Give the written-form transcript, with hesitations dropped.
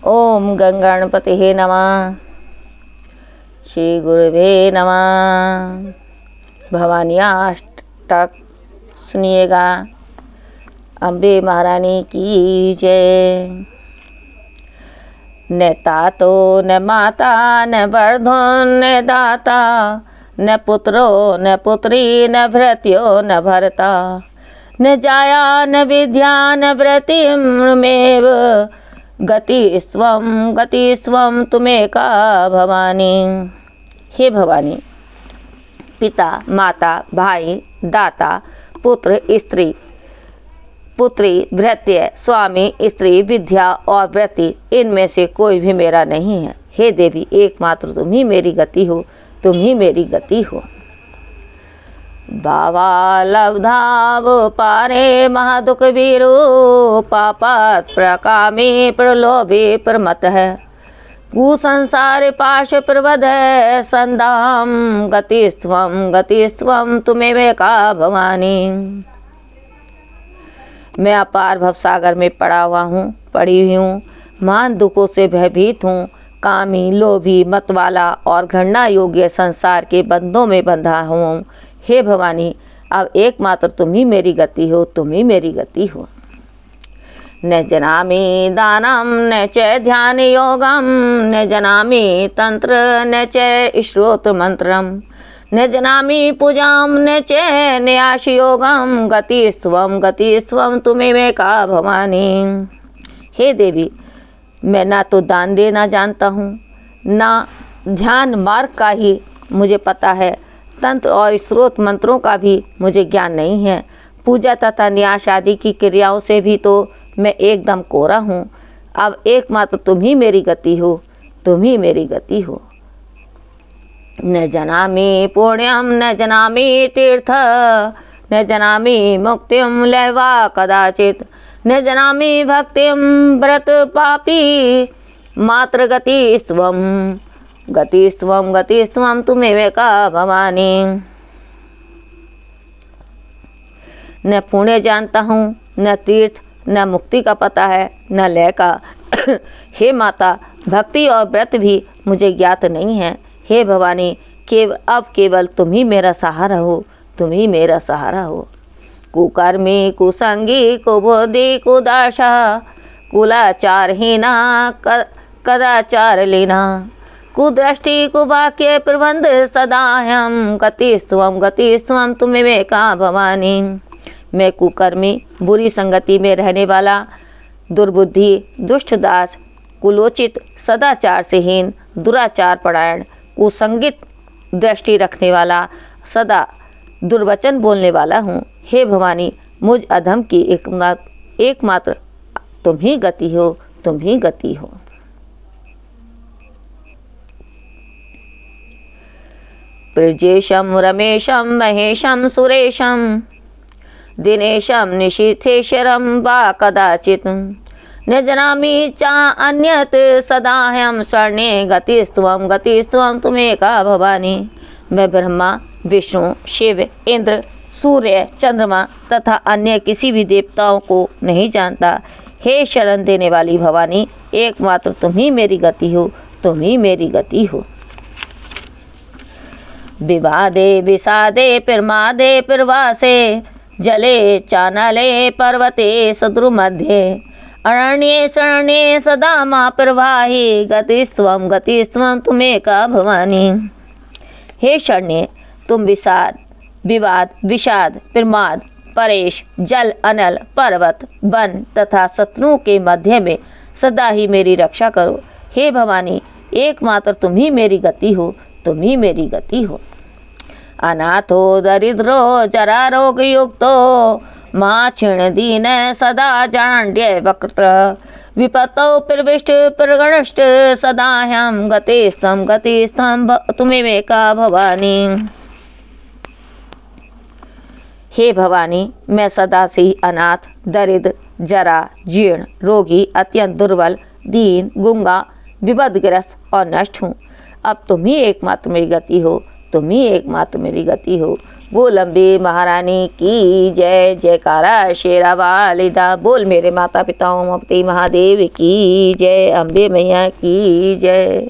ओम गंगणपते नमः। श्री गुरुवे नमः। भवानी अष्टक सुनिएगा। अम्बे महारानी की जय। न तातो न माता न वर्धन न दाता न पुत्रो न पुत्री न भृत्यो न भर्ता न जाया न विद्या न वृत्तिमेव गति स्वम तुमेका भवानी। हे भवानी, पिता माता भाई दाता पुत्र स्त्री पुत्री भृत्य स्वामी स्त्री विद्या और वृत्ति, इनमें से कोई भी मेरा नहीं है। हे देवी, एकमात्र तुम ही मेरी गति हो, तुम ही मेरी गति हो। बाबा लब्धाव पारे महादुख वीरो पापात प्रकामे प्रलोभे प्रमत है कुसंसार पाश प्रवध है संदाम गतिस्त्वम तुम्हें का भवानी। मैं अपार भवसागर में पड़ी हुई हूँ, महान दुखों से भयभीत हूँ, कामी लोभी मतवाला और घृणा योग्य संसार के बंधों में बंधा हूँ। हे भवानी, अब एकमात्र तुम ही मेरी गति हो, तुम ही मेरी गति हो। न जनामि दानम न च ध्यान योगम न जनामि तंत्र न च श्रोत्र मंत्रम न जनामि पूजाम न च न्यास योगम गतिस्त्वम तुम्हें का भवानी। हे देवी, मैं ना तो दान देना जानता हूँ, ना ध्यान मार्ग का ही मुझे पता है, तंत्र और स्रोत मंत्रों का भी मुझे ज्ञान नहीं है, पूजा तथा न्यास आदि की क्रियाओं से भी तो मैं एकदम कोरा हूँ। अब एकमात्र तुम ही मेरी गति हो, तुम ही मेरी गति हो। न जनामि पुण्यम न जनामि तीर्थ न जनामि मुक्तिम लैवा कदाचित न जनामि भक्तिम व्रत पापी मात्र गतिस्त्वम तुम्हें का भवानी। न पुण्य जानता हूँ, न तीर्थ, न मुक्ति का पता है, न लय का। हे माता, भक्ति और व्रत भी मुझे ज्ञात नहीं है। हे भवानी, अब केवल तुम ही मेरा सहारा हो, तुम ही मेरा सहारा हो। कुकर्मी कुसंगी कुबुद्धि कुदाशा कुलाचारहीना कदाचार लीना कुदृष्टि कुवाक्य प्रबंध सदाह्यम गतिस्त्वम तुम्हें का भवानी। मैं कुकर्मी, बुरी संगति में रहने वाला, दुर्बुद्धि, दुष्ट दास, कुलोचित, सदाचार से हीन, दुराचार परायण, कुसंगित दृष्टि रखने वाला, सदा दुर्वचन बोलने वाला हूँ। हे भवानी, मुझ अधम की एकमात्र तुम ही गति हो, तुम ही गति हो। प्रजेशम रमेशम महेशम सुरेशम दिनेशम निशीथेश्वरम वा कदाचित न जनामि चा अन्यत सदाह्यम स्वर्णे गतिस्त्वम तुम्हें का भवानी। मैं ब्रह्मा विष्णु शिव इंद्र सूर्य चंद्रमा तथा अन्य किसी भी देवताओं को नहीं जानता। हे शरण देने वाली भवानी, एकमात्र तुम ही मेरी गति हो, तुम ही मेरी गति हो। विवादे विषादे प्रमादे प्रवासे जले चानले पर्वते सद्रुमध्ये अरण्ये शरण्ये सदा मा प्रवाही गतिस्त्वम तुम्हें का भवानी। हे शरण्ये, तुम विवाद विषाद प्रमाद परेश जल अनल पर्वत वन तथा शत्रुओं के मध्य में सदा ही मेरी रक्षा करो। हे भवानी, एकमात्र तुम ही मेरी गति हो, तुम ही मेरी गति हो। अनाथो दरिद्रो जरा रोग युक्तो माँ क्षीण दीन सदा जांड्य वक्त्र विपत्तौ प्रविष्ट प्रगणष्ट सदाह्यम गतिस्त्वम तुम्हें का भवानी। हे भवानी, मैं सदा से ही अनाथ, दरिद्र, जरा, जीर्ण, रोगी, अत्यंत दुर्बल, दीन, गुंगा, विपदग्रस्त और नष्ट हूँ। अब तुम ही एकमात्र मेरी गति हो, तुम ही एकमात्र मेरी गति हो, बोल अम्बे महारानी की जय। जयकारा शेरा वालिदा। बोल मेरे माता पिता ओम महादेव की जय। अम्बे मैया की जय।